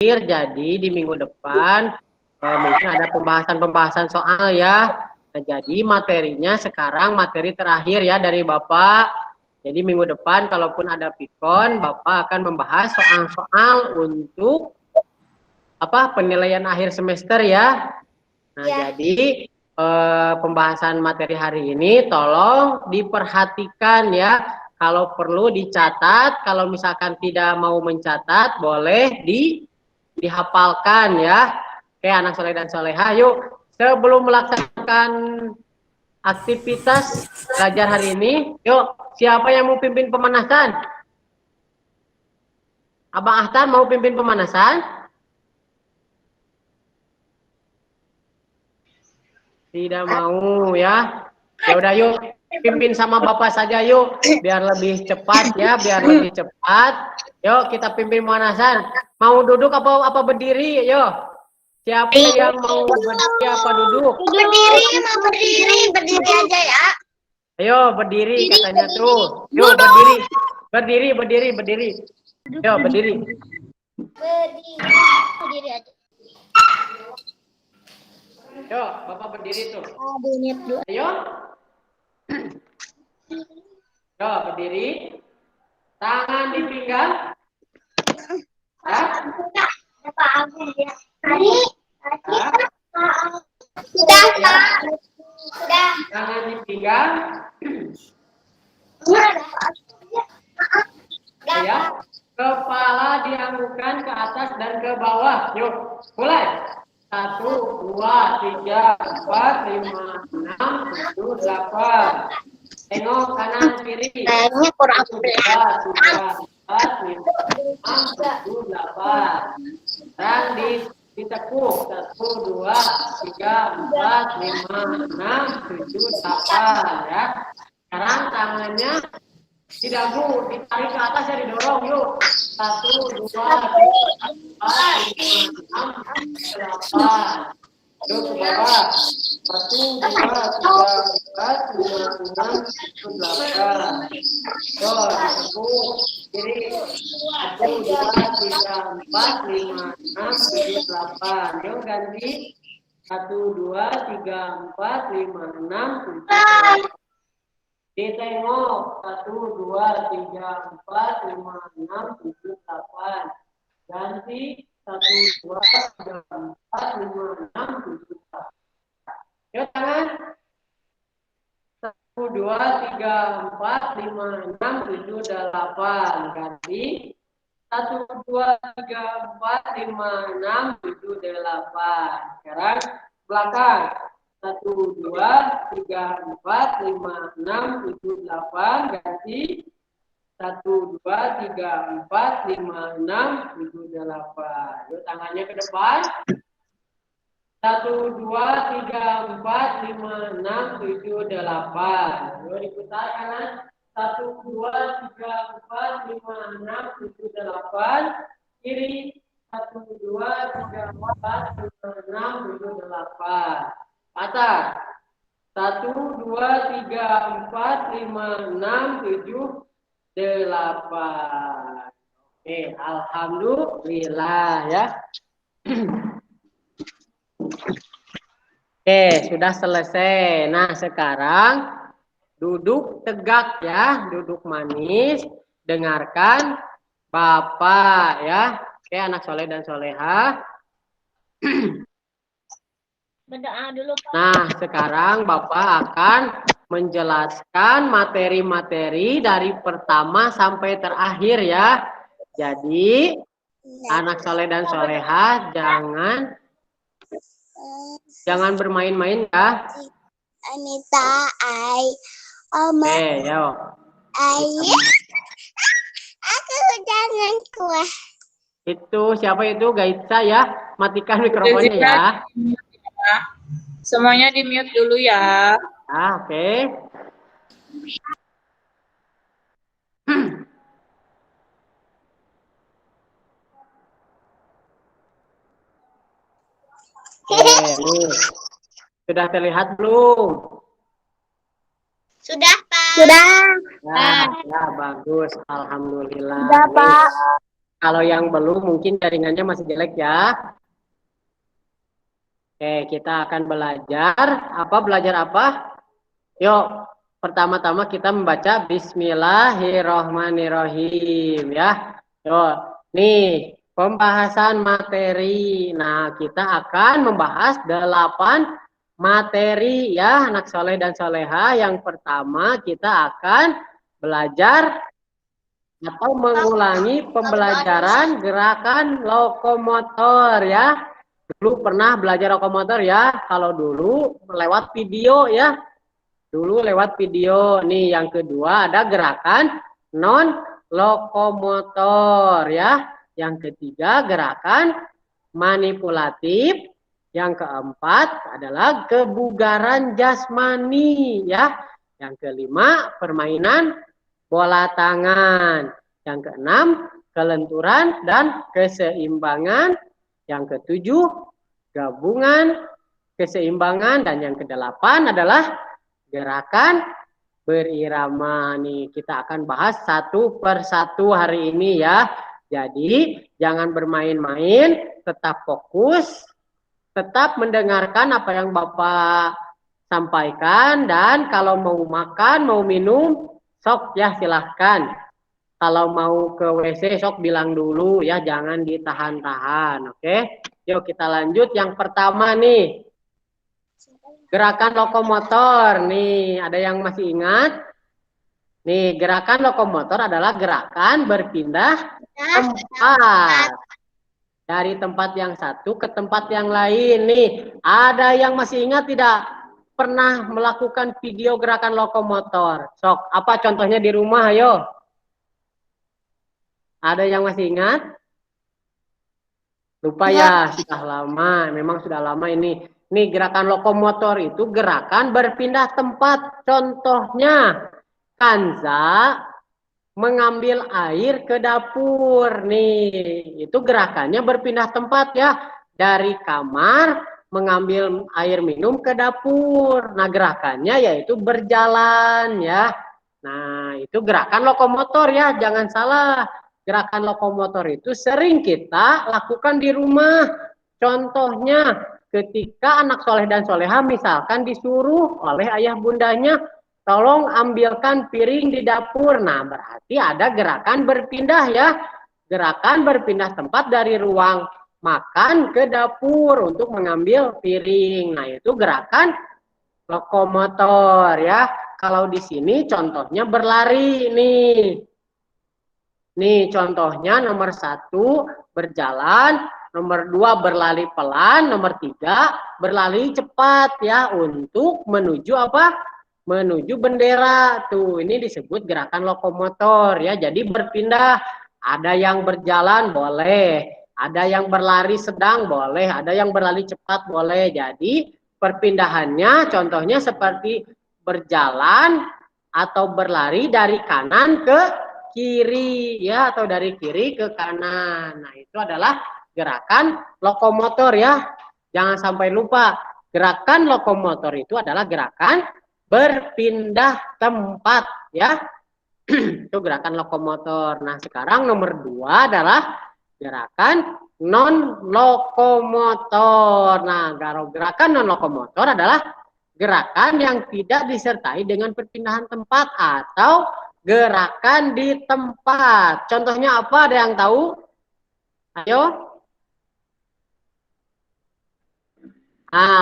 jadi di minggu depan mungkin ada pembahasan soal ya. Nah, jadi materinya sekarang materi terakhir ya dari Bapak. Jadi minggu depan kalaupun ada pikon, Bapak akan membahas soal-soal untuk penilaian akhir semester ya. Nah, jadi pembahasan materi hari ini tolong diperhatikan ya. Kalau perlu dicatat, kalau misalkan tidak mau mencatat boleh dihafalkan ya. Oke, anak soleh dan soleha, yuk sebelum melaksanakan aktivitas belajar hari ini, yuk siapa yang mau pimpin pemanasan? Abang Ahtan mau pimpin pemanasan? Tidak mau ya. Ya udah yuk pimpin sama Bapak saja yuk biar lebih cepat ya, biar lebih cepat. Yuk kita pimpin pemanasan. Mau duduk apa berdiri? Yuk. Siapa yang mau berdiri apa duduk? Berdiri, mau berdiri aja ya. Ayo berdiri katanya tuh. Yuk berdiri. Berdiri. Yuk berdiri. Berdiri aja. Yuk, Bapak berdiri tuh. Ayo. Yuk berdiri. Tangan di pinggang. Ya. Pak Agung ya. Sudah, Pak. Sudah. Tangan di pinggang. Ya. Kepala dianggukan ke atas dan ke bawah. Yuk, mulai. 1, 2, 3, 4, 5, 6, 7, 8. Tengok kanan kiri. Kayaknya kurang 2, 3, 4, 5, 6, 7, 8. Dan ditekuk 1, 2, 3, 4, 5, 6, 7, 8 ya. Sekarang tangannya didagu, ditarik ke atas ya, didorong yuk. 1, 2, 3, 4, 5, 6, 8. Yuk ke bawah. 1, 2, 3, 4, 5, 6, 7, 8. Yuk ditekuk kiri. 1, 2, 3, 4, 5, 6, 7, 8. Yuk ganti. 1, 2, 3, 4, 5, 6, 7, 8. Ditengok 1, 2, 3, 4, 5, 6, 7, 8. Ganti 1, 2, 3, 4, 5, 6, 7, 8. Yuk tangan. 1, 2, 3, 4, 5, 6, 7, 8. Ganti 1, 2, 3, 4, 5, 6, 7, 8. Sekarang belakang. 1, 2, 3, 4, 5, 6, 7, 8. Ganti 1, 2, 3, 4, 5, 6, 7, 8. Yuk tangannya ke depan. 1, 2, 3, 4, 5, 6, 7, 8. Yuk diputar kanan. 1, 2, 3, 4, 5, 6, 7, 8. Kiri. 1, 2, 3, 4, 5, 6, 7, 8. Atas. 1, 2, 3, 4, 5, 6, 7, 8. Oke, alhamdulillah ya. Oke, sudah selesai. Nah, sekarang duduk tegak ya, duduk manis, dengarkan Bapak ya. Oke, anak soleh dan soleha. Berdoa dulu, Pak. Nah, sekarang Bapak akan menjelaskan materi-materi dari pertama sampai terakhir ya. Jadi, anak soleh dan soleha jangan bermain-main ya. Anita, Oma. Yo. Aku jangan kuah. Itu siapa itu? Gaitsa ya. Matikan mikrofonnya ya. Semuanya di mute dulu ya. Oke. Nih. Sudah terlihat belum? Sudah, Pak. Sudah. Ya, bagus. Alhamdulillah. Sudah, Pak. Kalau yang belum mungkin jaringannya masih jelek ya. Oke, kita akan belajar. Belajar apa? Yuk, pertama-tama kita membaca Bismillahirrohmanirrohim ya. Yuk, nih pembahasan materi. Nah, kita akan membahas 8 materi ya, anak soleh dan soleha. Yang pertama kita akan belajar atau mengulangi pembelajaran gerakan lokomotor ya. Dulu pernah belajar lokomotor ya, kalau dulu lewat video ya. Dulu lewat video. Nih yang kedua ada gerakan non lokomotor ya. Yang ketiga gerakan manipulatif. Yang keempat adalah kebugaran jasmani ya. Yang kelima permainan bola tangan. Yang keenam kelenturan dan keseimbangan. Yang ketujuh gabungan keseimbangan. Dan yang kedelapan adalah gerakan berirama. Nih kita akan bahas satu persatu hari ini ya. Jadi jangan bermain-main, tetap fokus, tetap mendengarkan apa yang Bapak sampaikan, dan kalau mau makan, mau minum, sok ya silahkan. Kalau mau ke WC sok bilang dulu ya, jangan ditahan-tahan. Oke, yuk kita lanjut. Yang pertama nih, gerakan lokomotor. Nih, ada yang masih ingat? Nih, gerakan lokomotor adalah gerakan berpindah tempat. Dari tempat yang satu ke tempat yang lain. Nih, ada yang masih ingat tidak? Pernah melakukan video gerakan lokomotor? Sok, apa contohnya di rumah? Ayo. Ada yang masih ingat? Lupa ya, sudah lama. Memang sudah lama ini. Nih, gerakan lokomotor itu gerakan berpindah tempat. Contohnya, Kanza mengambil air ke dapur. Nih, itu gerakannya berpindah tempat ya. Dari kamar mengambil air minum ke dapur. Nah, gerakannya yaitu berjalan ya. Nah, itu gerakan lokomotor ya, jangan salah. Gerakan lokomotor itu sering kita lakukan di rumah. Contohnya, ketika anak soleh dan soleha misalkan disuruh oleh ayah bundanya, tolong ambilkan piring di dapur. Nah, berarti ada gerakan berpindah ya. Gerakan berpindah tempat dari ruang makan ke dapur untuk mengambil piring. Nah, itu gerakan lokomotor ya. Kalau di sini contohnya berlari nih. Nih contohnya nomor 1 berjalan, nomor 2 berlari pelan, nomor 3 berlari cepat ya untuk menuju apa? Menuju bendera. Tuh, ini disebut gerakan lokomotor ya. Jadi berpindah, ada yang berjalan boleh, ada yang berlari sedang boleh, ada yang berlari cepat boleh. Jadi perpindahannya contohnya seperti berjalan atau berlari dari kanan ke kiri ya, atau dari kiri ke kanan. Nah, itu adalah gerakan lokomotor ya. Jangan sampai lupa, gerakan lokomotor itu adalah gerakan berpindah tempat ya. Itu gerakan lokomotor. Nah, sekarang nomor 2 adalah gerakan non lokomotor. Nah, gerakan non lokomotor adalah gerakan yang tidak disertai dengan perpindahan tempat atau gerakan di tempat. Contohnya apa? Ada yang tahu? Ayo.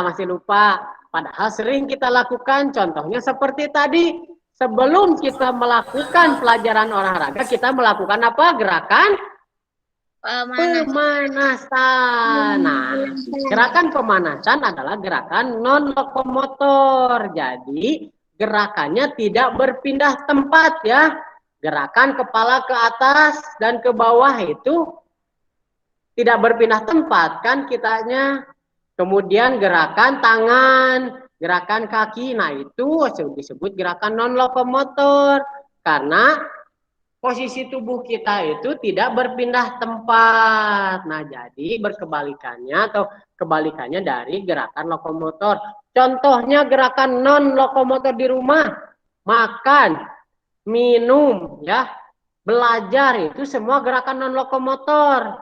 Masih lupa. Padahal sering kita lakukan. Contohnya seperti tadi. Sebelum kita melakukan pelajaran olahraga, kita melakukan apa? Gerakan pemanasan. Nah, gerakan pemanasan adalah gerakan non lokomotor. Jadi gerakannya tidak berpindah tempat ya. Gerakan kepala ke atas dan ke bawah itu tidak berpindah tempat kan kitanya. Kemudian gerakan tangan, gerakan kaki, nah itu disebut gerakan non lokomotor karena posisi tubuh kita itu tidak berpindah tempat. Nah, jadi berkebalikannya atau kebalikannya dari gerakan lokomotor. Contohnya gerakan non lokomotor di rumah, makan, minum ya. belajar itu semua gerakan non lokomotor.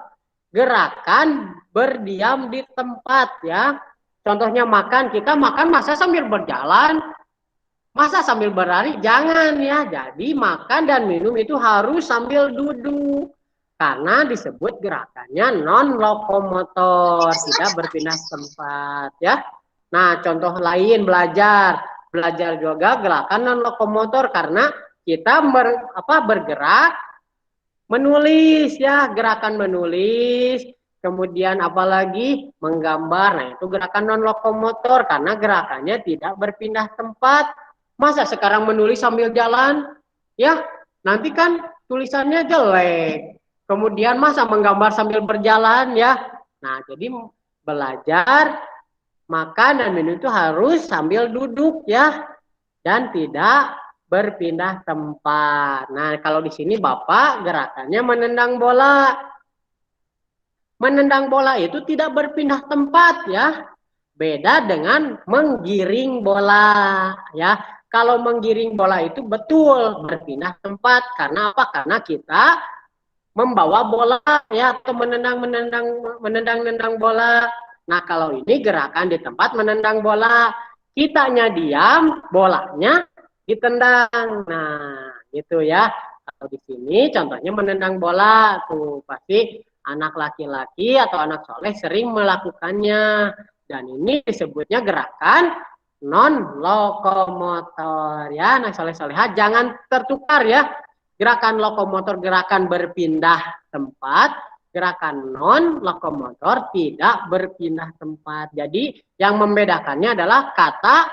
Gerakan berdiam di tempat ya. Contohnya makan, kita makan masa sambil berjalan, masa sambil berlari, jangan ya. Jadi makan dan minum itu harus sambil duduk. Karena disebut gerakannya non lokomotor, tidak berpindah tempat ya. Nah, contoh lain belajar. Belajar juga gerakan non lokomotor karena kita bergerak menulis ya, gerakan menulis, kemudian apalagi menggambar. Nah, itu gerakan non lokomotor karena gerakannya tidak berpindah tempat. Masa sekarang menulis sambil jalan? Ya, nanti kan tulisannya jelek. Kemudian masa menggambar sambil berjalan ya. Nah, jadi belajar, makan dan minum itu harus sambil duduk ya. Dan tidak berpindah tempat. Nah, kalau di sini Bapak gerakannya menendang bola. Menendang bola itu tidak berpindah tempat ya. Beda dengan menggiring bola ya. Kalau menggiring bola itu betul berpindah tempat. Karena apa? Karena kita membawa bola ya, atau menendang bola. Nah, kalau ini gerakan di tempat menendang bola, kitanya diam, bolanya ditendang. Nah, gitu ya. Kalau di sini contohnya menendang bola, tuh pasti anak laki-laki atau anak soleh sering melakukannya. Dan ini disebutnya gerakan non lokomotor ya. Anak soleh-soleha jangan tertukar ya. Gerakan lokomotor gerakan berpindah tempat, gerakan non lokomotor tidak berpindah tempat. Jadi yang membedakannya adalah kata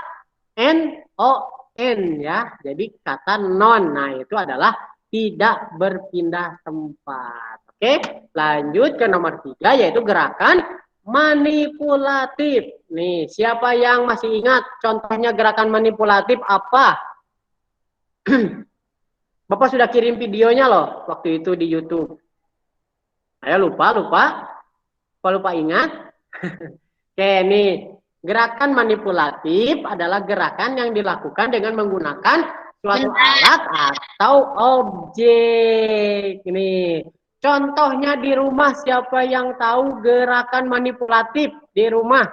non ya. Jadi kata non, nah itu adalah tidak berpindah tempat. Oke, lanjut ke nomor 3 yaitu gerakan manipulatif. Nih, siapa yang masih ingat contohnya gerakan manipulatif apa? Bapak sudah kirim videonya loh waktu itu di YouTube. Saya lupa ingat. Oke, nih gerakan manipulatif adalah gerakan yang dilakukan dengan menggunakan suatu alat atau objek. Ini contohnya di rumah, siapa yang tahu gerakan manipulatif di rumah?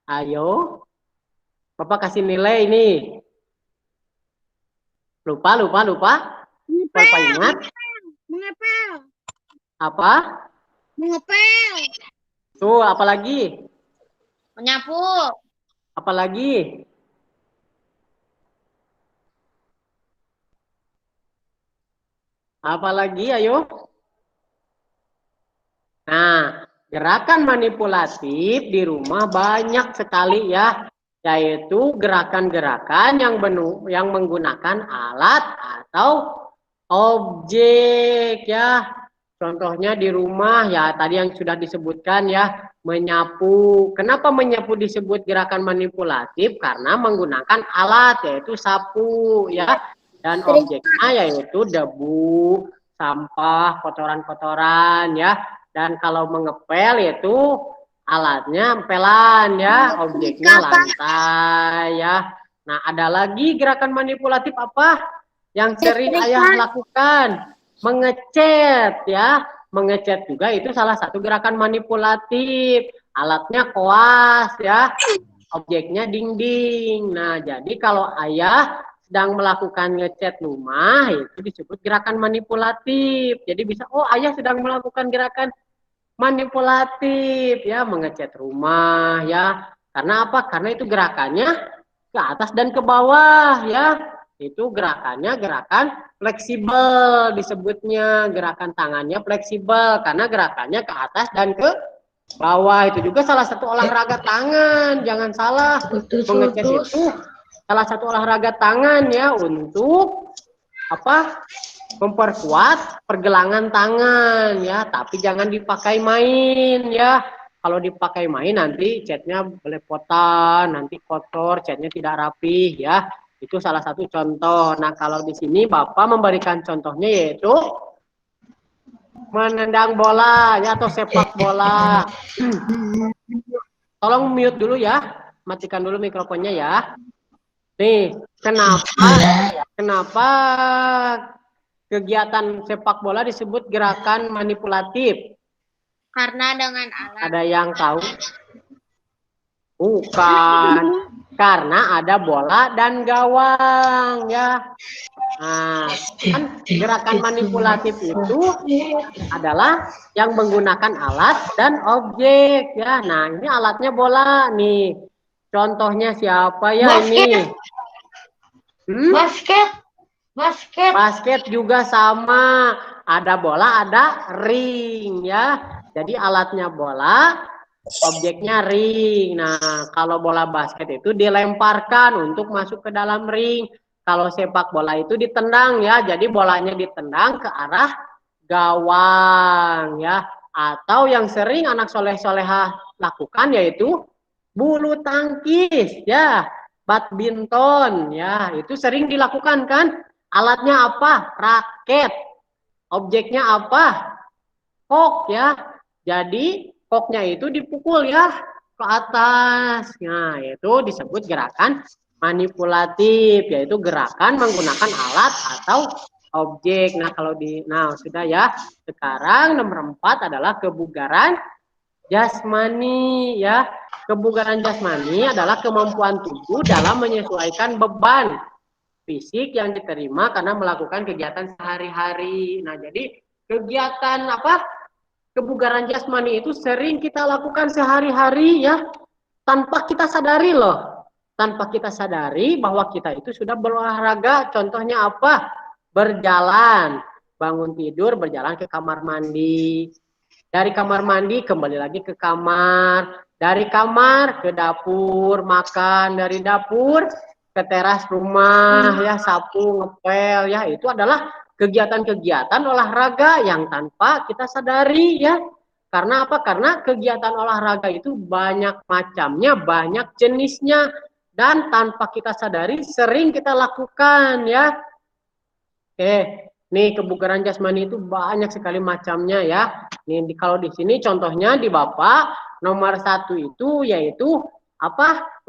Ayo, Bapak kasih nilai ini. Lupa. Bapak ingat? Mengepel. Apa? Mengepel. Tuh, apalagi? Menyapu. Apalagi? Apalagi, ayo. Nah, gerakan manipulatif di rumah banyak sekali ya. Yaitu gerakan-gerakan yang menggunakan alat atau objek ya. Contohnya di rumah ya tadi yang sudah disebutkan ya, menyapu. Kenapa menyapu disebut gerakan manipulatif? Karena menggunakan alat yaitu sapu ya, dan objeknya yaitu debu, sampah, kotoran-kotoran ya. Dan kalau mengepel itu alatnya empelan ya, objeknya lantai ya. Nah, ada lagi gerakan manipulatif apa yang sering ayah lakukan? Mengecat ya. Mengecat juga itu salah satu gerakan manipulatif. Alatnya koas ya, objeknya dinding. Nah, jadi kalau ayah sedang melakukan ngecat rumah itu disebut gerakan manipulatif. Jadi bisa, oh ayah sedang melakukan gerakan manipulatif ya, mengecat rumah ya. Karena apa? Karena itu gerakannya ke atas dan ke bawah ya. Itu gerakannya gerakan fleksibel disebutnya, gerakan tangannya fleksibel karena gerakannya ke atas dan ke bawah. Itu juga salah satu olahraga tangan, jangan salah. Mengecat itu salah satu olahraga tangan ya untuk apa? Memperkuat pergelangan tangan ya, tapi jangan dipakai main ya. Kalau dipakai main nanti catnya belepotan, nanti kotor, catnya tidak rapi ya. Itu salah satu contoh. Nah, kalau di sini Bapak memberikan contohnya yaitu menendang bola ya atau sepak bola. Tolong mute dulu ya, matikan dulu mikrofonnya ya. Nih, kenapa kegiatan sepak bola disebut gerakan manipulatif? Karena dengan alat. Ada yang tahu? Bukan. Karena ada bola dan gawang ya. Nah, kan gerakan manipulatif itu adalah yang menggunakan alat dan objek ya. Nah, ini alatnya bola nih. Contohnya siapa ya ini? Basket. Basket. Basket juga sama. Ada bola, ada ring ya. Jadi alatnya bola, objeknya ring. Nah, kalau bola basket itu dilemparkan untuk masuk ke dalam ring. Kalau sepak bola itu ditendang ya. Jadi bolanya ditendang ke arah gawang ya. Atau yang sering anak soleh-solehah lakukan yaitu bulu tangkis ya. Badminton ya. Itu sering dilakukan kan. Alatnya apa? Raket. Objeknya apa? Kok ya. Jadi koknya itu dipukul ya ke atas. Nah, itu disebut gerakan manipulatif, yaitu gerakan menggunakan alat atau objek. Nah, sudah ya. Sekarang nomor 4 adalah kebugaran jasmani ya. Kebugaran jasmani adalah kemampuan tubuh dalam menyesuaikan beban fisik yang diterima karena melakukan kegiatan sehari-hari. Nah, jadi kegiatan kebugaran jasmani itu sering kita lakukan sehari-hari ya, tanpa kita sadari loh. Tanpa kita sadari bahwa kita itu sudah berolahraga. Contohnya apa? Berjalan, bangun tidur, berjalan ke kamar mandi. Dari kamar mandi kembali lagi ke kamar. Dari kamar ke dapur, makan. Dari dapur ke teras rumah, ya sapu, ngepel, ya itu adalah kegiatan-kegiatan olahraga yang tanpa kita sadari ya. Karena apa? Karena kegiatan olahraga itu banyak macamnya, banyak jenisnya, dan tanpa kita sadari sering kita lakukan ya. Nih kebugaran jasmani itu banyak sekali macamnya ya. Nih kalau di sini contohnya di Bapak nomor 1 itu yaitu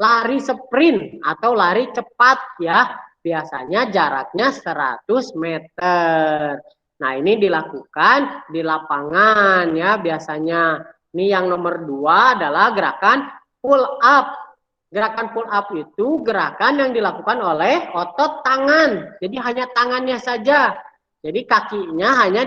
lari sprint atau lari cepat ya. Biasanya jaraknya 100 meter. Nah, ini dilakukan di lapangan ya biasanya. Ini yang nomor 2 adalah gerakan pull up. Gerakan pull up itu gerakan yang dilakukan oleh otot tangan. Jadi hanya tangannya saja. Jadi kakinya hanya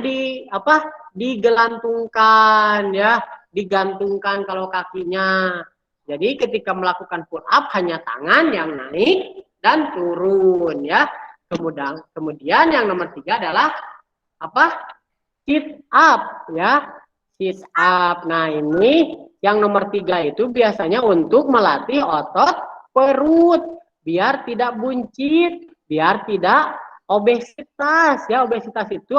digelantungkan ya, digantungkan kalau kakinya. Jadi ketika melakukan pull up hanya tangan yang naik dan turun ya. Kemudian yang nomor 3 adalah sit up ya. Sit up. Nah, ini yang nomor 3 itu biasanya untuk melatih otot perut biar tidak buncit, biar tidak obesitas ya. Obesitas itu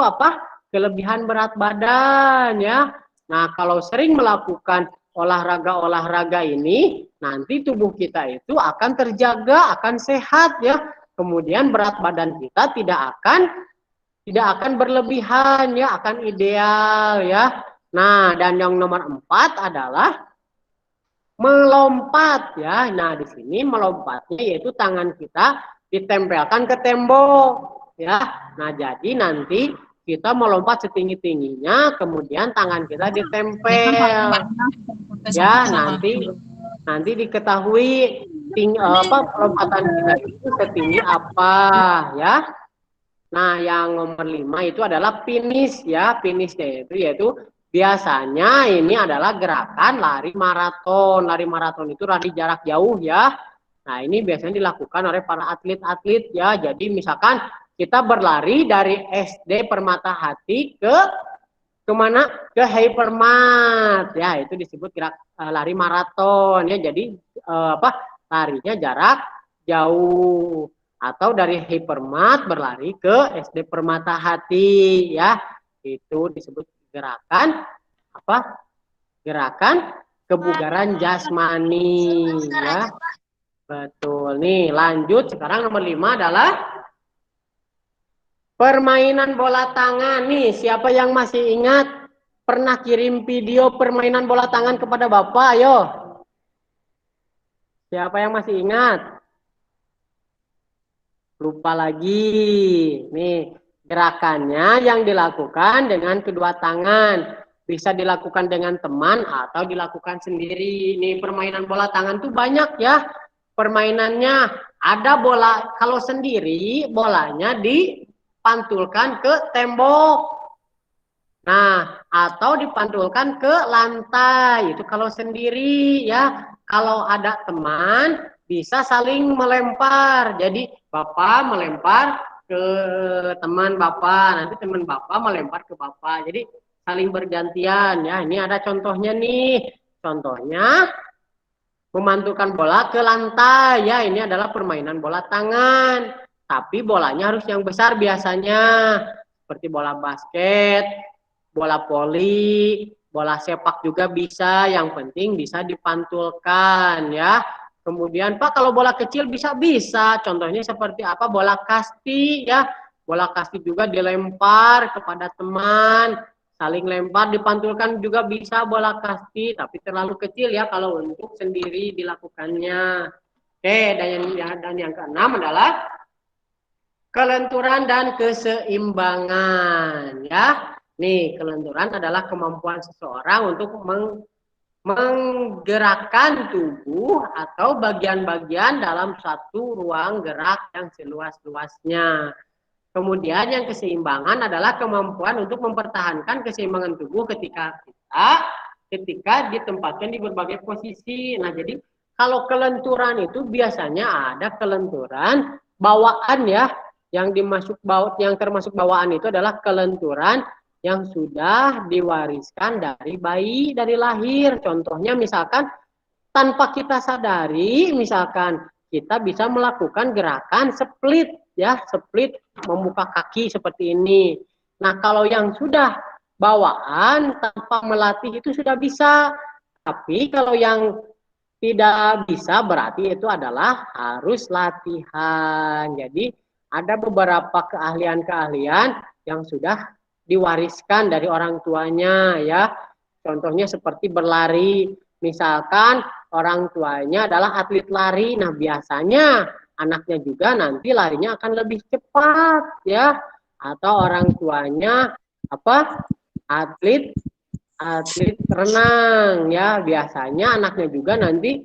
kelebihan berat badan ya. Nah, kalau sering melakukan olahraga ini, nanti tubuh kita itu akan terjaga, akan sehat ya. Kemudian berat badan kita tidak akan berlebihan ya, akan ideal ya. Nah, dan yang nomor 4 adalah melompat ya. Nah, di sini melompatnya yaitu tangan kita ditempelkan ke tembok ya. Nah, jadi nanti kita melompat setinggi-tingginya, kemudian tangan kita ditempel. Ya, nanti diketahui pelompatan kita itu setinggi apa ya. Nah, yang nomor 5 itu adalah finish ya. Finishnya yaitu biasanya ini adalah gerakan lari maraton. Lari maraton itu lari jarak jauh ya. Nah, ini biasanya dilakukan oleh para atlet-atlet ya. Jadi misalkan kita berlari dari SD Permata Hati ke mana? Ke Hypermart ya. Itu disebut lari maraton ya. Jadi larinya jarak jauh. Atau dari Hypermart berlari ke SD Permata Hati ya. Itu disebut gerakan gerakan kebugaran jasmani ya. Betul. Nih, lanjut sekarang nomor 5 adalah permainan bola tangan. Nih, siapa yang masih ingat pernah kirim video permainan bola tangan kepada Bapak? Ayo. Siapa yang masih ingat? Lupa lagi. Nih, Gerakannya yang dilakukan dengan kedua tangan. Bisa dilakukan dengan teman atau dilakukan sendiri. Ini permainan bola tangan tuh banyak ya. Permainannya ada bola, kalau sendiri bolanya dipantulkan ke tembok. Nah, atau dipantulkan ke lantai. Itu kalau sendiri ya. Kalau ada teman bisa saling melempar. Jadi Bapak melempar ke teman Bapak, nanti teman Bapak melempar ke Bapak. Jadi saling bergantian ya. Ini ada contohnya nih. Contohnya memantulkan bola ke lantai ya. Ini adalah permainan bola tangan. Tapi bolanya harus yang besar biasanya. Seperti bola basket, bola voli, bola sepak juga bisa. Yang penting bisa dipantulkan ya. Kemudian Pak kalau bola kecil bisa. Contohnya seperti apa? Bola kasti ya. Bola kasti juga dilempar kepada teman. Saling lempar, dipantulkan juga bisa bola kasti, tapi terlalu kecil ya kalau untuk sendiri dilakukannya. Oke, dan yang keenam adalah kelenturan dan keseimbangan ya. Nih, kelenturan adalah kemampuan seseorang untuk menggerakkan tubuh atau bagian-bagian dalam satu ruang gerak yang seluas-luasnya. Kemudian yang keseimbangan adalah kemampuan untuk mempertahankan keseimbangan tubuh ketika ditempatkan di berbagai posisi. Nah, jadi kalau kelenturan itu biasanya ada kelenturan bawaan ya, yang termasuk bawaan itu adalah kelenturan yang sudah diwariskan dari bayi, dari lahir. Contohnya misalkan tanpa kita sadari, misalkan kita bisa melakukan gerakan split ya, split membuka kaki seperti ini. Nah, kalau yang sudah bawaan tanpa melatih itu sudah bisa. Tapi kalau yang tidak bisa berarti itu adalah harus latihan. Jadi ada beberapa keahlian-keahlian yang sudah diwariskan dari orang tuanya ya. Contohnya seperti berlari. Misalkan orang tuanya adalah atlet lari. Nah, biasanya anaknya juga nanti larinya akan lebih cepat ya. Atau orang tuanya atlet renang ya, biasanya anaknya juga nanti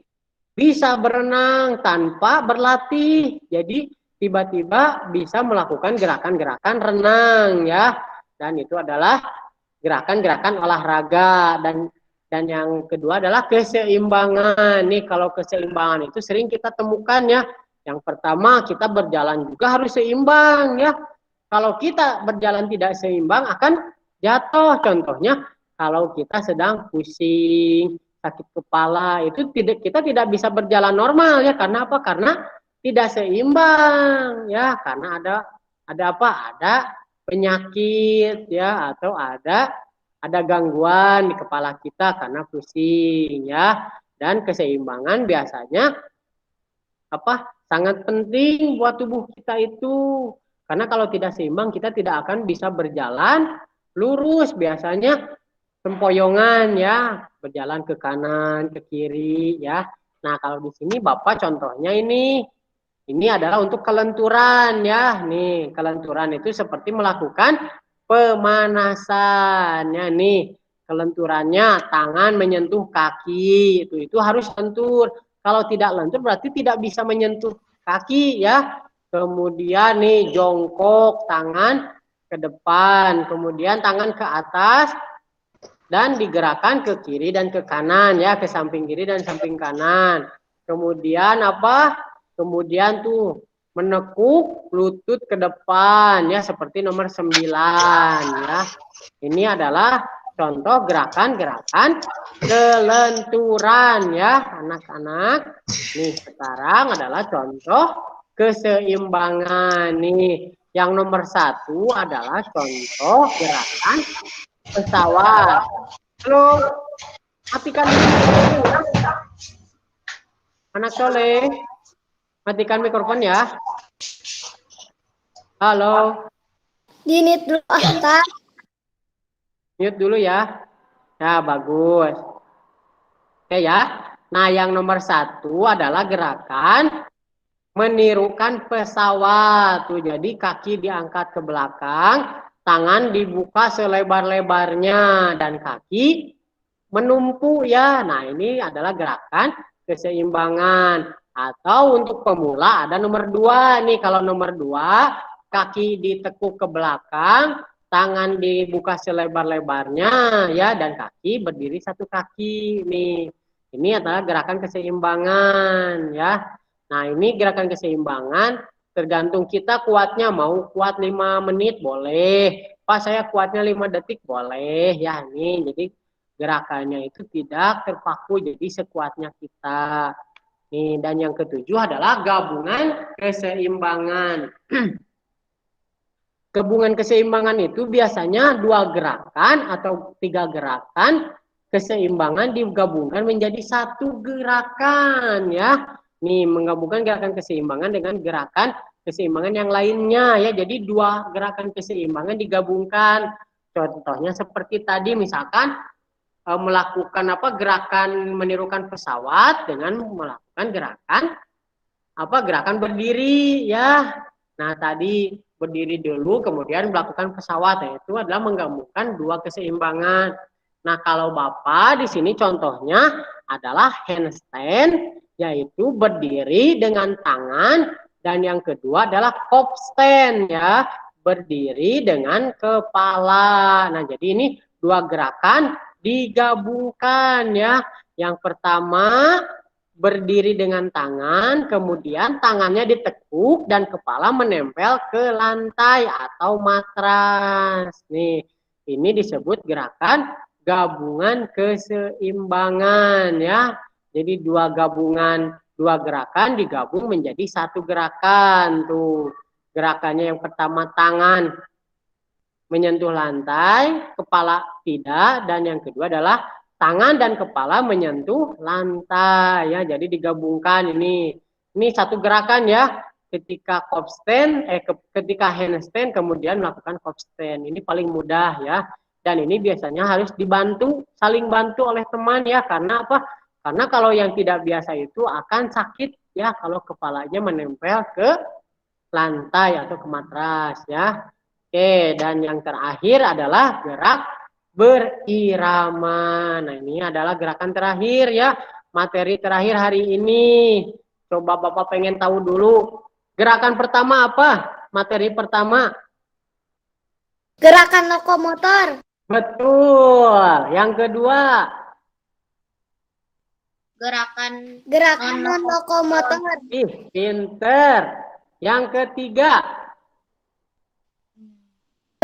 bisa berenang tanpa berlatih. Jadi tiba-tiba bisa melakukan gerakan-gerakan renang ya. Dan itu adalah gerakan-gerakan olahraga. Dan yang kedua adalah keseimbangan. Nih kalau keseimbangan itu sering kita temukan ya. Yang pertama kita berjalan juga harus seimbang ya. Kalau kita berjalan tidak seimbang akan jatuh. Contohnya kalau kita sedang pusing, sakit kepala, itu kita tidak bisa berjalan normal ya. Karena apa? Karena tidak seimbang ya. Karena ada penyakit ya, atau ada gangguan di kepala kita karena pusing ya. Dan keseimbangan biasanya sangat penting buat tubuh kita itu. Karena kalau tidak seimbang kita tidak akan bisa berjalan lurus. Biasanya sempoyongan ya, berjalan ke kanan, ke kiri ya. Nah, kalau di sini Bapak contohnya ini adalah untuk kelenturan ya. Nih, kelenturan itu seperti melakukan pemanasan ya nih. Kelenturannya tangan menyentuh kaki, itu harus lentur. Kalau tidak lentur berarti tidak bisa menyentuh kaki ya. Kemudian nih jongkok, tangan ke depan, kemudian tangan ke atas, dan digerakkan ke kiri dan ke kanan ya, ke samping kiri dan samping kanan. Kemudian Kemudian tuh menekuk lutut ke depan ya, seperti nomor 9 ya. Ini adalah contoh gerakan-gerakan kelenturan ya, anak-anak. Nih sekarang adalah contoh keseimbangan nih. Yang nomor 1 adalah contoh gerakan pesawat. Halo, matikan anak soleh, matikan mikrofon ya. Halo. Dinit dulu Ustaz. Mute dulu ya. Ya, bagus. Oke ya. Nah, yang nomor 1 adalah gerakan menirukan pesawat. Tuh, jadi kaki diangkat ke belakang, tangan dibuka selebar-lebarnya dan kaki menumpu ya. Nah, ini adalah gerakan keseimbangan. Atau untuk pemula ada nomor 2 nih. Kalau nomor 2 kaki ditekuk ke belakang, tangan dibuka selebar-lebarnya ya, dan kaki berdiri satu kaki nih. Ini adalah gerakan keseimbangan ya. Nah, ini gerakan keseimbangan tergantung kita kuatnya, mau kuat 5 menit boleh. Pak, saya kuatnya 5 detik boleh ya. Ini jadi gerakannya itu tidak terpaku, jadi sekuatnya kita. Nih, dan yang ketujuh adalah gabungan keseimbangan. Gabungan keseimbangan itu biasanya 2 gerakan atau 3 gerakan keseimbangan digabungkan menjadi 1 gerakan ya. Nih, menggabungkan gerakan keseimbangan dengan gerakan keseimbangan yang lainnya ya. Jadi 2 gerakan keseimbangan digabungkan. Contohnya seperti tadi misalkan melakukan gerakan menirukan pesawat dengan melakukan gerakan berdiri ya. Nah, tadi berdiri dulu kemudian melakukan pesawat, itu adalah menggabungkan 2 keseimbangan. Nah, kalau Bapak di sini contohnya adalah handstand, yaitu berdiri dengan tangan, dan yang kedua adalah kopstand ya, berdiri dengan kepala. Nah, jadi ini 2 gerakan digabungkan ya. Yang pertama berdiri dengan tangan, kemudian tangannya ditekuk dan kepala menempel ke lantai atau matras. Nih, ini disebut gerakan gabungan keseimbangan ya. Jadi 2 gerakan digabung menjadi 1 gerakan tuh. Gerakannya yang pertama tangan menyentuh lantai, kepala tidak, dan yang kedua adalah tangan dan kepala menyentuh lantai ya. Jadi digabungkan ini 1 gerakan ya. Ketika ketika handstand kemudian melakukan kopstand. Ini paling mudah ya. Dan ini biasanya harus dibantu, saling bantu oleh teman ya. Karena apa? Karena kalau yang tidak biasa itu akan sakit ya kalau kepalanya menempel ke lantai atau ke matras ya. Oke, dan yang terakhir adalah gerak berirama. Nah, ini adalah gerakan terakhir ya, materi terakhir hari ini. Coba Bapak pengen tahu dulu. Gerakan pertama apa? Materi pertama. Gerakan lokomotor. Betul. Yang kedua. Gerakan lokomotor. Ih, pinter. Yang ketiga.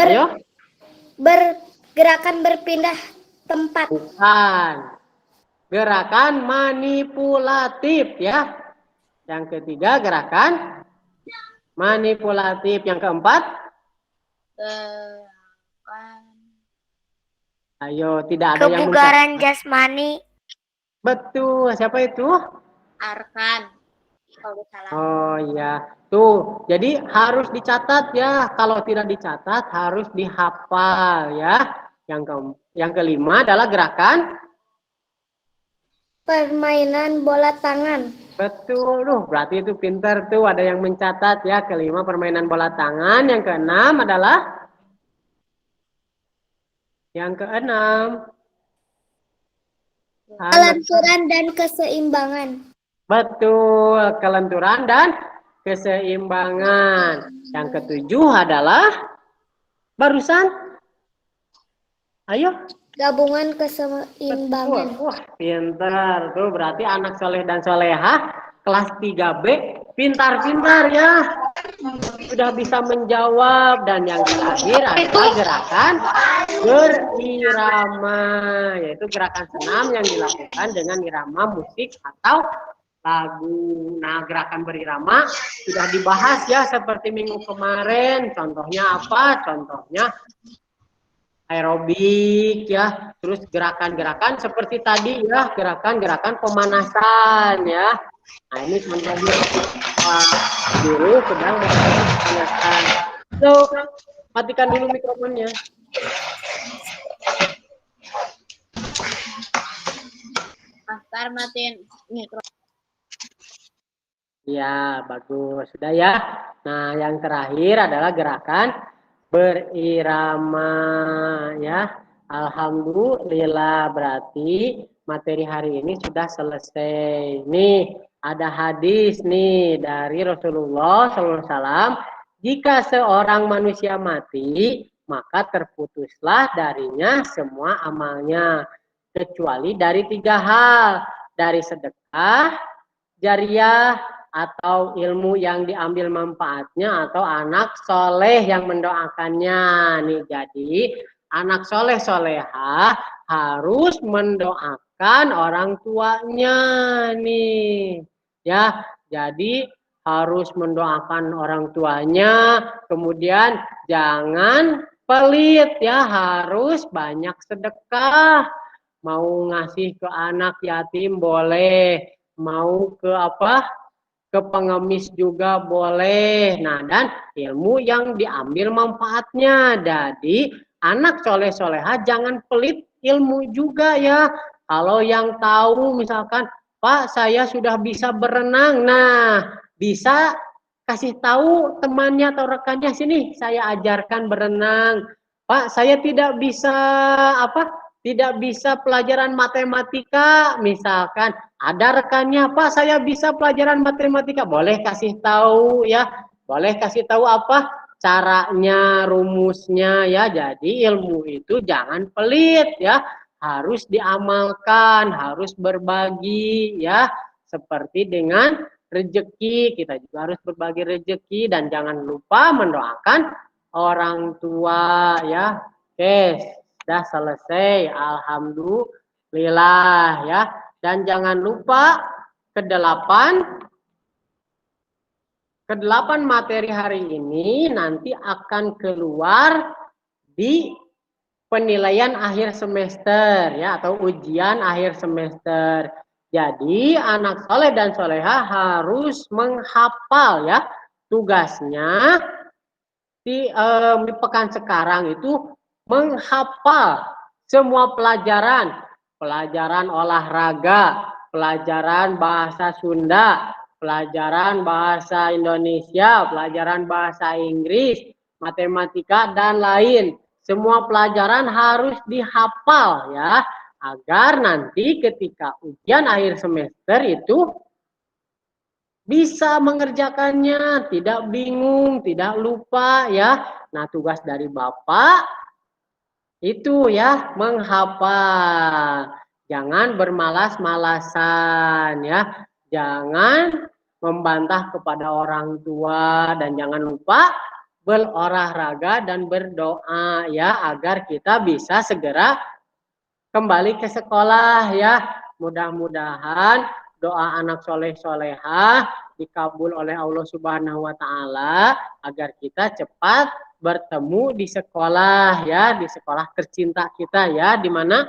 Ayo. Gerakan berpindah tempat. Bukan. Gerakan manipulatif ya. Yang ketiga gerakan manipulatif. Yang keempat? Ayo, tidak ada yang kebugaran jasmani. Betul. Siapa itu? Arkan. Oh iya. Tuh, jadi harus dicatat ya. Kalau tidak dicatat harus dihafal ya. Yang kelima adalah gerakan permainan bola tangan. Betul, berarti itu pintar tuh, ada yang mencatat ya. Kelima permainan bola tangan, yang keenam adalah kelenturan dan keseimbangan. Betul, kelenturan dan keseimbangan. Yang ketujuh adalah barusan. Ayo. Gabungan keseimbangan. Wah, pintar. Tuh berarti anak soleh dan solehah kelas 3B pintar-pintar ya. Sudah bisa menjawab. Dan yang terakhir adalah gerakan berirama, yaitu gerakan senam yang dilakukan dengan irama musik atau lagu. Nah, gerakan berirama sudah dibahas ya seperti minggu kemarin. Contohnya apa? Contohnya aerobik ya, terus gerakan-gerakan seperti tadi ya, gerakan-gerakan pemanasan ya. Nah, ini sebenarnya guru sedang melakukan pemanasan. So, matikan dulu mikrofonnya. Matiin mikro. Ya, bagus. Sudah ya. Nah, yang terakhir adalah gerakan berirama ya. Alhamdulillah, berarti materi hari ini sudah selesai. Nih, ada hadis nih dari Rasulullah SAW. Jika seorang manusia mati, maka terputuslah darinya semua amalnya. Kecuali dari 3 hal. Dari sedekah, jariah, atau ilmu yang diambil manfaatnya, atau anak soleh yang mendoakannya. Nih, jadi anak soleh soleha harus mendoakan orang tuanya nih. Ya, jadi harus mendoakan orang tuanya, kemudian jangan pelit ya, harus banyak sedekah. Mau ngasih ke anak yatim boleh, mau ke apa? Ke pengemis juga boleh. Nah, dan ilmu yang diambil manfaatnya. Jadi, anak soleh-soleha jangan pelit ilmu juga ya. Kalau yang tahu misalkan, Pak, saya sudah bisa berenang. Nah, bisa kasih tahu temannya atau rekannya, sini saya ajarkan berenang. Pak, saya tidak bisa apa? Tidak bisa pelajaran matematika, misalkan ada rekannya, Pak, saya bisa pelajaran matematika, boleh kasih tahu ya, boleh kasih tahu apa caranya, rumusnya ya. Jadi ilmu itu jangan pelit ya, harus diamalkan, harus berbagi ya, seperti dengan rezeki, kita juga harus berbagi rezeki dan jangan lupa mendoakan orang tua ya. Oke, sudah selesai, alhamdulillah ya. Dan jangan lupa kedelapan materi hari ini nanti akan keluar di penilaian akhir semester ya, atau ujian akhir semester. Jadi anak soleh dan soleha harus menghafal ya. Tugasnya di pekan sekarang itu menghafal semua pelajaran, pelajaran olahraga, pelajaran bahasa Sunda, pelajaran bahasa Indonesia, pelajaran bahasa Inggris, matematika, dan lain. Semua pelajaran harus dihafal ya, agar nanti ketika ujian akhir semester itu bisa mengerjakannya, tidak bingung, tidak lupa ya. Nah, tugas dari Bapak itu ya menghafal. Jangan bermalas-malasan ya. Jangan membantah kepada orang tua dan jangan lupa berolahraga dan berdoa ya, agar kita bisa segera kembali ke sekolah ya. Mudah-mudahan doa anak soleh solehah dikabul oleh Allah Subhanahu wa Ta'ala, agar kita cepat bertemu di sekolah ya, di sekolah tercinta kita ya, di mana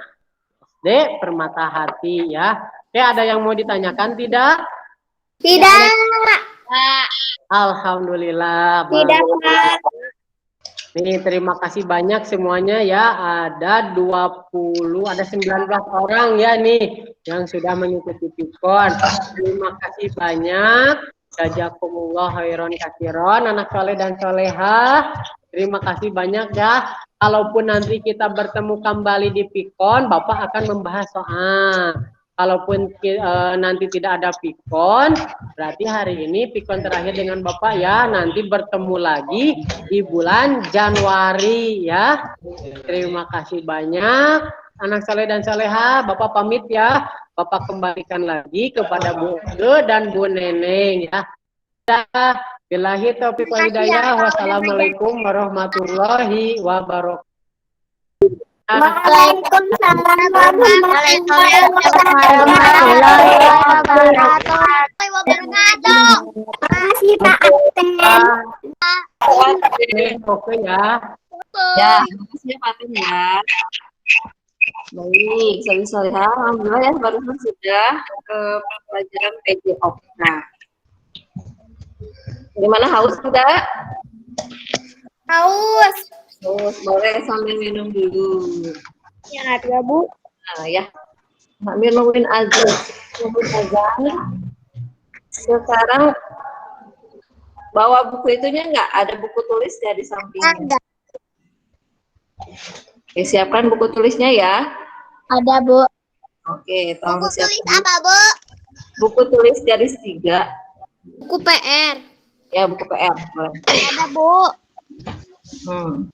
SD Permata Hati ya. Oke, ada yang mau ditanyakan tidak? Tidak. Alhamdulillah. Tidak, Pak. Nih, terima kasih banyak semuanya ya. Ada 19 orang ya nih yang sudah mengikuti Pikon. Terima kasih banyak. Jazakumullah khairan katsiran, anak soleh dan soleha. Terima kasih banyak ya. Kalaupun nanti kita bertemu kembali di Pikon, Bapak akan membahas soal. Kalaupun nanti tidak ada Pikon, berarti hari ini Pikon terakhir dengan Bapak ya. Nanti bertemu lagi di bulan Januari ya. Terima kasih banyak anak saleh dan saleha. Bapak pamit ya. Bapak kembalikan lagi kepada Bu Ege dan Bu Neneng ya. Billahi taufiq wal hidayah. Wassalamualaikum warahmatullahi wabarakatuh. Waalaikumsalam warahmatullahi wabarakatuh. Makasih Pak Aten. Oke ya. Ya, terima kasih ya Pak Aten ya. Baik, soleh alhamdulillah ya barusan sudah ke pelajaran PJ Opera. Gimana, haus tidak? Haus. Haus, boleh sambil minum dulu. Ya, ada Bu. Nah ya, sambil nungguin azan. Sekarang bawa buku itunya enggak? Ada buku tulisnya di sampingnya. Ada. Oke, siapkan buku tulisnya ya. Ada, Bu. Oke, tolong Buku tulis siapkan. apa, Bu? Buku tulis garis 3. Buku PR. Ya, buku PR. Boleh. Ada, Bu. Hmm.